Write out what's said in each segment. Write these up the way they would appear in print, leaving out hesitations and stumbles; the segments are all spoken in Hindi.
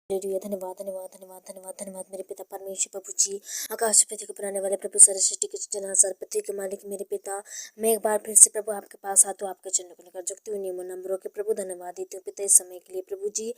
हालेलुया। धन्यवाद धन्यवाद धन्यवाद धन्यवाद धन्यवाद मेरे पिता परमेश्वर प्रभु जी, आकाश पृथ्वी को बनाने वाले प्रभु, सारी सृष्टि के सृजनहार पृथ्वी के मालिक मेरे पिता, मैं एक बार फिर से प्रभु आपके पास आती हूँ, आपके चरणों को लेकर झुकती हुई नियमों नंबरों के प्रभु धन्यवाद देती हूँ पिता इस समय के लिए प्रभु जी।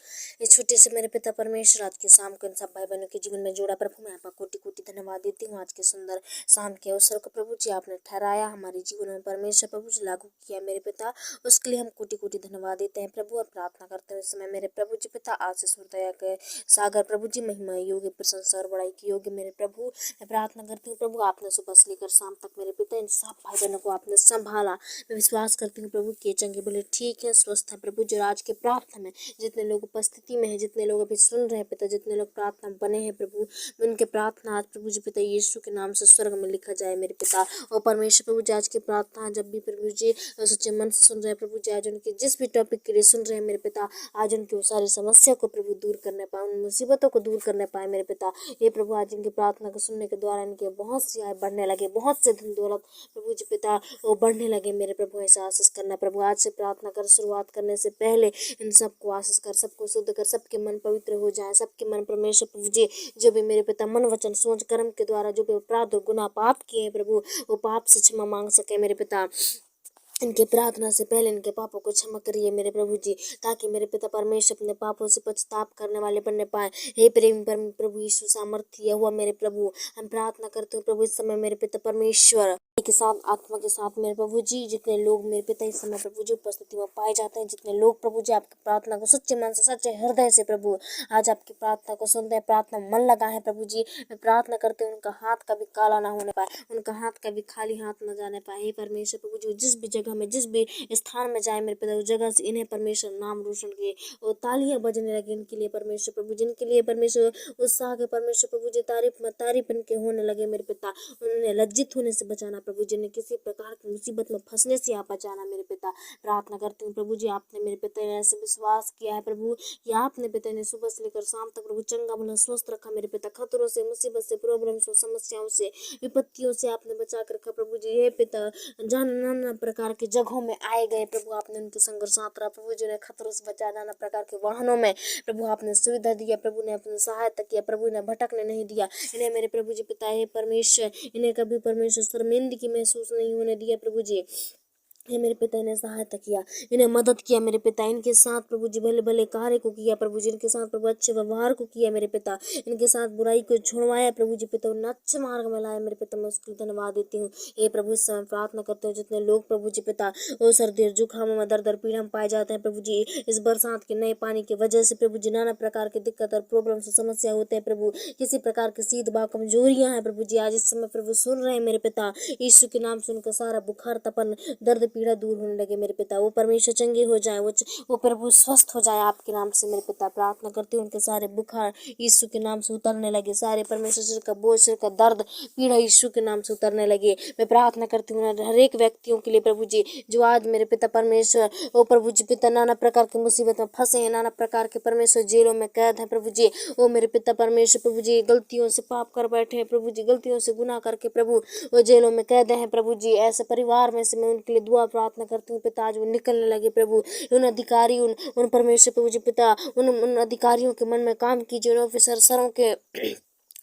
इस छोटे से मेरे पिता परमेश्वर रात के शाम को इन सब भाई बहनों के जीवन में जोड़ा प्रभु, मैं आपका कोटि कोटि धन्यवाद देती हूँ। आज के सुंदर शाम के अवसर को प्रभु जी आपने ठहराया हमारे जीवन में परमेश्वर प्रभु जी लागू किया मेरे पिता, उसके लिए हम कोटि कोटि धन्यवाद देते हैं प्रभु और प्रार्थना करते हैं इस समय मेरे प्रभु जी पिता आशीष और दया के सागर प्रभु जी, महिमा योग्य प्रशंसा और बड़ाई की योग्य मेरे प्रभु, मैं प्रार्थना करती हूँ प्रभु आपने सुबह से लेकर शाम तक मेरे पिता इन सब भाई बहनों को आपने संभाला। मैं विश्वास करती हूँ प्रभु के चंगे बोले ठीक है, स्वस्थ है प्रभु। जो आज के प्रार्थना में जितने लोग उपस्थिति में है, जितने लोग अभी सुन रहे हैं पिता, जितने लोग प्रार्थना बने हैं प्रभु, उनके प्रार्थना आज प्रभु जी पिता यीशु के नाम से स्वर्ग में लिखा जाए मेरे पिता। और परमेश्वर प्रभु जी आज की प्रार्थना जब भी प्रभु जी सच्चे मन से सुन रहे हैं प्रभु जी, आज उनके जिस भी टॉपिक के लिए सुन रहे हैं मेरे पिता, आज उनकी वो सारी समस्या को प्रभु दूर करने पाए, उन मुसीबतों को दूर करने पाए मेरे पिता। ये प्रभु आज इनकी प्रार्थना को सुनने के द्वारा इनके बहुत सी आय बढ़ने लगे, बहुत से धन दौलत प्रभु जी पिता वो बढ़ने लगे मेरे प्रभु। ऐसा आशीष करना प्रभु, आज से प्रार्थना कर शुरुआत करने से पहले इन सबको आशीष कर, सबको शुद्ध कर, सबके मन पवित्र हो जाए, सबके मन परमेश्वर प्रभु जी जो भी मेरे पिता मन वचन सोच कर्म के द्वारा जो भी अपराध और गुनाह पाप किए हैं प्रभु, वो पाप से क्षमा मांग सके मेरे पिता। इनके प्रार्थना से पहले इनके पापों को क्षमा करिए मेरे प्रभु जी, ताकि मेरे पिता परमेश्वर अपने पापों से पछताप करने वाले बनने पाए। हे प्रेम प्रभु यीशु सामर्थ्य हुआ मेरे प्रभु, हम प्रार्थना करते हो प्रभु इस समय मेरे पिता परमेश्वर के साथ आत्मा के साथ मेरे प्रभु जी, जितने लोग मेरे पिता इस समय प्रभु जी उपस्थिति में पाए जाते हैं, जितने लोग प्रभु जी आपकी प्रार्थना को सच्चे मन से सच्चे हृदय से प्रभु आज आपकी प्रार्थना को सुनते हैं, प्रार्थना मन लगा है प्रभु जी, मैं प्रार्थना करते हैं उनका हाथ कभी काला ना होने पाए, उनका हाथ कभी खाली हाथ न जाने पाए। हे परमेश्वर प्रभु जी जिस भी जगह में, जिस भी स्थान में जाए मेरे पिता, उस जगह से इन्हें परमेश्वर नाम रोशन किए और तालियां बजने लगे इनके लिए परमेश्वर प्रभु, जिनके लिए परमेश्वर उत्साह के परमेश्वर प्रभु जी तारीफ इनके होने लगे मेरे पिता। उन्हें लज्जित होने से बचाना प्रभु, जिन्हें किसी प्रकार की मुसीबत में फंसने से आप बचाना मेरे पिता। प्रार्थना करती हूँ प्रभु जी, आपने मेरे पिता ने ऐसे विश्वास किया है प्रभु कि आपने पिता ने सुबह से लेकर शाम तक प्रभु चंगा भला स्वस्थ रखा मेरे पिता, खतरों से, मुसीबत से, प्रॉब्लम से, समस्याओं से, विपत्तियों से आपने बचा कर रखा प्रभु जी। हे पिता नाना प्रकार के जगहों में आए गए प्रभु, आपने उनके संग साथ रहा प्रभु, जिन्हें खतरों से बचा, नाना प्रकार के वाहनों में प्रभु आपने सुविधा दिया प्रभु ने, अपनी सहायता किया प्रभु ने, भटकने नहीं दिया इन्हें मेरे प्रभु जी पिता। हे परमेश्वर इन्हें कभी परमेश्वर शर्मिंदगी महसूस नहीं होने दिया प्रभु जी। ये मेरे पिता ने सहायता किया, इन्हें मदद किया मेरे पिता, इनके साथ प्रभु जी भले भले कार्य को किया प्रभु जी, इनके साथ प्रभु अच्छे व्यवहार को किया मेरे पिता, इनके साथ बुराई को छुड़वाया प्रभु जी पिता, उन्हें अच्छे मार्ग में लाया मेरे पिता। मैं उसके लिए धन्यवाद देती हूँ। ये प्रभु इस समय प्रार्थना करते हो जितने लोग प्रभु जी पिता वो सर्दी जुकामों में दर्द पीड़ा में पाए जाते हैं प्रभु जी, इस बरसात के नए पानी की वजह से प्रभु जी नाना प्रकार की दिक्कत और प्रॉब्लम से समस्या होते हैं प्रभु, किसी प्रकार की सीध बा कमजोरियां हैं प्रभु जी, आज इस समय प्रभु सुन रहे हैं मेरे पिता, यीशु के नाम से उनका सारा बुखार तपन दर्द पीड़ा दूर होने लगे मेरे पिता, वो परमेश्वर चंगे हो जाए, वो प्रभु स्वस्थ हो जाए आपके नाम से मेरे पिता। प्रार्थना करती हूँ उनके सारे बुखार यीशु के नाम से उतरने लगे, सारे परमेश्वर सिर का बोझ, सिर का दर्द पीड़ा यीशु के नाम से उतरने लगे। मैं प्रार्थना करती हूँ हर एक व्यक्तियों के लिए प्रभु जी, जो आज मेरे पिता परमेश्वर वो प्रभु जी पिता नाना प्रकार की मुसीबत में फंसे हैं, नाना प्रकार के परमेश्वर जेलों में कैद है प्रभु जी, वो मेरे पिता परमेश्वर प्रभु जी गलतियों से पाप कर बैठे हैं प्रभु जी, गलतियों से गुनाह करके प्रभु वो जेलों में कैद हैं प्रभु जी। ऐसे परिवार में से मैं उनके लिए दुआ प्रार्थना करती हूँ पिता, आज वो निकलने लगे प्रभु, उन अधिकारी उन परमेश्वर प्रभु जी पिता उन अधिकारियों के मन में काम कीजिए, उन ऑफिसर सरों के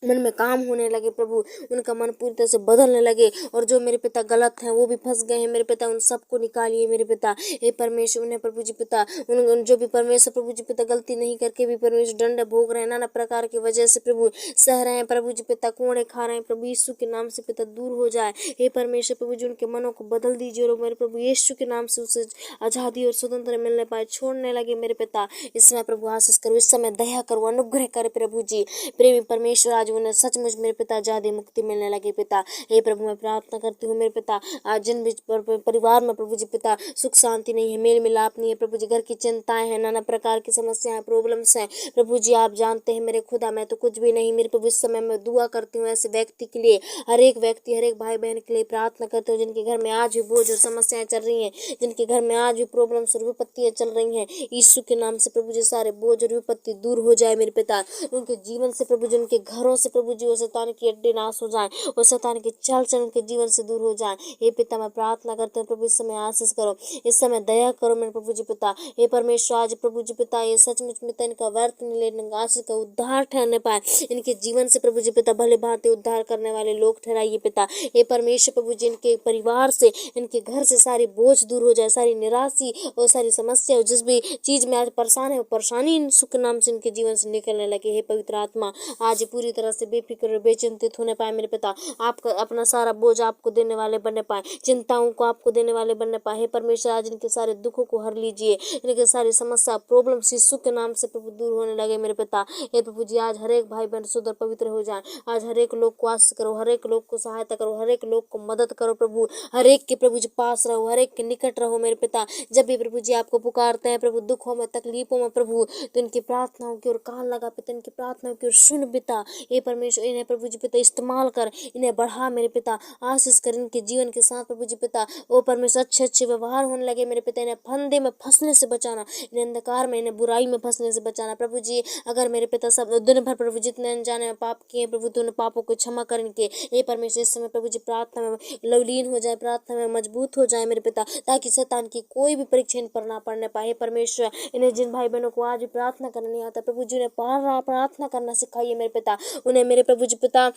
मन में काम होने लगे प्रभु, उनका मन पूरी तरह से बदलने लगे, और जो मेरे पिता गलत हैं वो भी फंस गए हैं मेरे पिता, उन सबको निकालिए मेरे पिता। हे परमेश्वर उन्हें प्रभु जी पिता उन जो भी परमेश्वर प्रभु जी पिता गलती नहीं करके भी परमेश्वर दंड भोग रहे हैं, नाना प्रकार की वजह से प्रभु सह रहे हैं प्रभु जी पिता, कोड़े खा रहे हैं प्रभु, यीशु के नाम से पिता दूर हो जाए। हे परमेश्वर प्रभु जी उनके मनों को बदल दीजिए और मेरे प्रभु यीशु के नाम से उसे आज़ादी और स्वतंत्र मिलने पाए, छोड़ने लगे मेरे पिता। इस समय प्रभु आशीष करो, इस समय दया करो, अनुग्रह करे प्रभु जी। प्रेमी परमेश्वर आज उन्हें सचमुच मेरे पिता आजादी मुक्ति मिलने लगे पिता। हे प्रभु मैं प्रार्थना करती हूँ मेरे पिता, आज जिन भी परिवार में प्रभु जी पिता सुख शांति नहीं है, मेल मिलाप नहीं है प्रभु जी, घर की चिंताएं हैं, नाना प्रकार की समस्याएं प्रॉब्लम्स हैं प्रभु जी, आप जानते हैं मेरे खुदा, मैं तो कुछ भी नहीं मेरे प्रभु। इस समय मैं दुआ करती हूँ ऐसे व्यक्ति के लिए, हर एक व्यक्ति हर एक भाई बहन के लिए प्रार्थना करते हो जिनके घर में आज भी बोझ और समस्याएं चल रही हैं, जिनके घर में आज भी प्रॉब्लम्स और विपत्तियां चल रही हैं, यीशु के नाम से प्रभु जी सारे बोझ और विपत्ति दूर हो जाए मेरे पिता, उनके जीवन से प्रभु जी, उनके घरों से प्रभु जी वो शैतान की अड्डे नाश हो जाए, वो शैतान के चाल चलन के जीवन से दूर हो जाए। हे पिता मैं प्रार्थना करते हैं प्रभु इस समय आशीष करो, इस समय दया करो मेरे प्रभु जी पिता। हे परमेश्वर आज प्रभु जी पिता ये सचमुच पिता इनका व्यर्थ नहीं लेने आशीष का उद्धार ठहरने पाए, इनके जीवन से प्रभु जी पिता भले भांति उद्धार करने वाले लोग ठहराइए पिता। हे परमेश्वर प्रभु जी इनके परिवार से, इनके घर से सारी बोझ दूर हो जाए, सारी निराशी और सारी समस्या जिस भी चीज में आज परेशान है वो परेशानी इन सुख नाम से इनके जीवन से निकलने लगे। हे पवित्र आत्मा आज पूरी तरह से बेफिक्र बेचिंतित होने पाए मेरे पिता, आपका अपना सारा बोझ आपको देने वाले बनने पाए, चिंताओं को आपको देने वाले बनने पाए। हे परमेश्वर आज इनके सारे दुखों को हर लीजिए, इनके सारी समस्या प्रॉब्लम यीशु के नाम से प्रभु दूर होने लगे मेरे पिता। हे प्रभु जी आज हर एक भाई बहन सुधर पवित्र हो जाए, आज हर एक लोग को आशीष करो, हर एक लोग को सहायता करो, हर एक लोग को मदद करो प्रभु, हर एक के प्रभु जी पास रहो, हर एक के निकट रहो मेरे पिता। जब भी प्रभु जी आपको पुकारते हैं प्रभु दुखों में तकलीफों में प्रभु, तो इनकी प्रार्थनाओं की ओर कान लगा पिता, इनकी प्रार्थनाओं की ओर सुन पिता। हे परमेश्वर इन्हें प्रभु जी पिता इस्तेमाल कर, इन्हें बढ़ा मेरे पिता, आशीष कर इनके जीवन के साथ प्रभु जी पिता। ओ परमेश्वर अच्छे अच्छे व्यवहार होने लगे मेरे पिता, इन्हें फंदे में फंसने से बचाना, इन्हें अंधकार में, इन्हें बुराई में फंसने से बचाना प्रभु जी। अगर मेरे पिता सब दिन भर प्रभु जितने अनजाने में पाप किए प्रभु तो उन पापों को क्षमा कर इनके। हे परमेश्वर इस समय प्रभु जी प्रार्थना में लवलीन हो जाए, प्रार्थना में मजबूत हो जाए मेरे पिता, ताकि शैतान की कोई भी परीक्षा इन पर ना पड़ने पाए। परमेश्वर इन्हें जिन भाई बहनों को आज भी प्रार्थना करना नहीं आता प्रभु जी उन्हें प्रार्थना करना सिखाइए मेरे पिता, उन्हें मेरे प्रभु जी पिता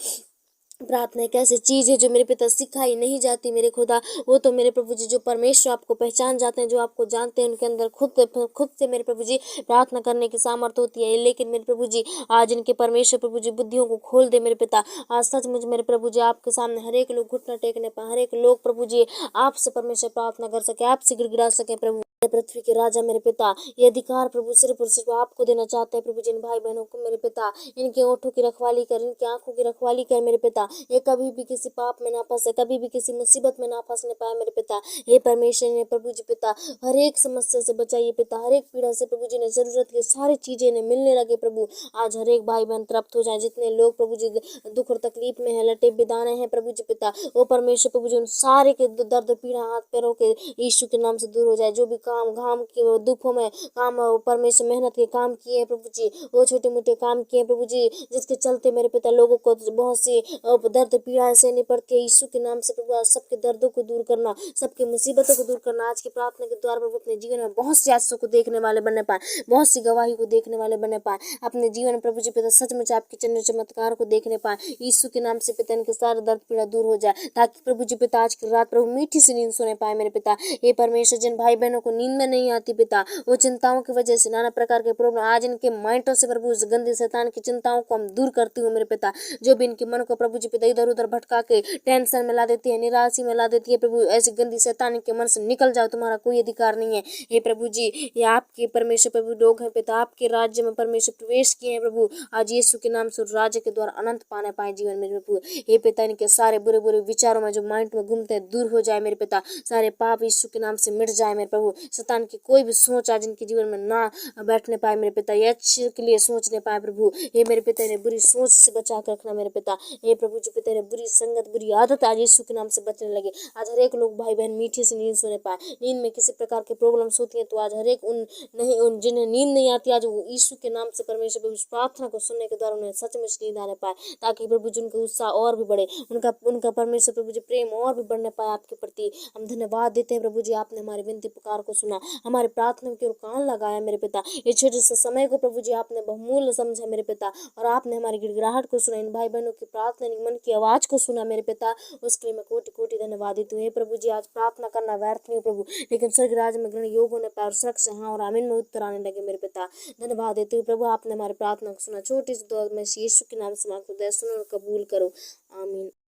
प्रार्थना एक ऐसी चीज है जो मेरे पिता सिखाई नहीं जाती मेरे खुदा। वो तो मेरे प्रभु जी जो परमेश्वर आपको पहचान जाते हैं, जो आपको जानते हैं, उनके अंदर खुद से मेरे प्रभु जी प्रार्थना करने की सामर्थ्य होती है। लेकिन मेरे प्रभु जी आज इनके परमेश्वर प्रभु जी बुद्धियों को खोल दे मेरे पिता। आज सचमुच मेरे प्रभु जी आपके सामने हर एक लोग घुटना टेकने पाए, हर एक लोग प्रभु जी आपसे परमेश्वर प्रार्थना कर सके, आपसे गिड़गिड़ा सके प्रभु। पृथ्वी के राजा मेरे पिता ये अधिकार प्रभु सिर्फ और सिर्फ आपको देना चाहते हैं प्रभु जिन भाई बहनों को मेरे पिता, इनके ओठों की रखवाली कर, इनकी आंखों की रखवाली कर मेरे पिता। ये कभी भी किसी पाप में ना फंसे, कभी भी किसी मुसीबत में ना फंसने पाए मेरे पिता। हे परमेश्वर ने प्रभु जी पिता हर एक समस्या से बचाइए पिता, हर एक पीड़ा से प्रभु जी ने जरूरत की सारी चीजें इन्हें मिलने लगे प्रभु। आज हर एक भाई बहन तृप्त हो जाए, जितने लोग प्रभु जी दुख और तकलीफ में है, लटे बिदाने हैं प्रभु जी पिता, वो परमेश्वर प्रभु जी उन सारे के दर्द पीड़ा हाथ पैरों के यीशु के नाम से दूर हो जाए। जो भी काम घाम के दुखों में काम परमेश्वर मेहनत के काम किए हैं प्रभु जी, वो छोटे मोटे काम किए हैं प्रभु जी, जिसके चलते मेरे पिता लोगों को बहुत सी दर्द पीड़ा सहनी पड़ती है, यीशु के नाम से प्रभु आज सबके दर्दों को दूर करना, सबके मुसीबतों को दूर करना। आज की प्रार्थना के द्वारा प्रभु अपने जीवन में बहुत सी आशीषों को देखने वाले बनने पाए, बहुत सी गवाही को देखने वाले बनने पाए अपने जीवन में प्रभु जी पिता, सचमुच आपके चंद्र चमत्कार को देखने पाए यीशु के नाम से पिता। इनके सारे दर्द पीड़ा दूर हो जाए, ताकि प्रभु जी पिता आज की रात प्रभु मीठी सी नींद सोने पाए मेरे पिता। ये परमेश्वर जिन भाई बहनों को नींद में नहीं आती पिता, वो चिंताओं की वजह से नाना प्रकार के प्रॉब्लम आज इनके माइंडों से प्रभु उस गंदी शैतान की चिंताओं को हम दूर करती हूँ मेरे पिता। जो भी इनके मन को प्रभु जी पिता इधर उधर भटका के टेंशन में ला देती है, निराशी में ला देती है प्रभु, ऐसी गंदी शैतान के मन से निकल जाओ, तुम्हारा कोई अधिकार नहीं है। हे प्रभु जी ये आपके परमेश्वर प्रभु लोग हैं पिता, आपके राज्य में परमेश्वर प्रवेश किए हैं प्रभु। आज यीशु के नाम से राज्य के द्वारा अनंत पाने पाए जीवन में प्रभु। हे पिता इनके सारे बुरे बुरे विचारों में जो माइंड में घूमते हैं दूर हो जाए मेरे पिता, सारे पाप यीशु के नाम से मिट जाए मेरे प्रभु। शैतान की कोई भी सोच आज इनके जीवन में ना बैठने पाए मेरे पिता, ये अच्छे के लिए सोचने पाए प्रभु। हे मेरे पिता इन्हें बुरी सोच से बचा कर रखना मेरे पिता। हे प्रभु जी पिता इन्हें बुरी संगत बुरी आदत आज यीशु के नाम से बचने लगे। आज हर एक लोग भाई बहन मीठी से नींद सोने पाए, नींद में किसी प्रकार के प्रॉब्लम्स होती हैं तो आज हर एक उन जिन्हें नींद नहीं आती आज वो यीशु के नाम से परमेश्वर प्रभु प्रार्थना को सुनने के द्वारा उन्हें सचमुच नींद आने पाए, ताकि प्रभु जी उनका उत्साह और भी बढ़े, उनका परमेश्वर प्रभु जी प्रेम और भी बढ़ने पाए आपके प्रति। हम धन्यवाद देते हैं प्रभु जी, आपने हमारी विनती पुकार को सुना, हमारे प्रार्थना की ओर कान लगाया मेरे पिता। ये छोटे से समय को प्रभु जी आपने बहुमूल्य समझा मेरे पिता, और आपने हमारी गिड़गिड़ाहट को सुना, इन भाई बहनों की प्रार्थना मन की आवाज को सुना मेरे पिता। उसके लिए मैं कोटि कोटि धन्यवाद देती हूँ प्रभु जी। आज प्रार्थना करना व्यर्थ नहीं प्रभु, लेकिन स्वर्ग राज में ग्रहण योग होने पाए और स्वर्ग से हाँ और आमीन में उत्तर आने लगे मेरे पिता। धन्यवाद देती हूँ प्रभु, आपने हमारी प्रार्थना को सुना। छोटी सी दुआ में यीशु के नाम से मांगते हैं, सुनो और कबूल करो, आमीन।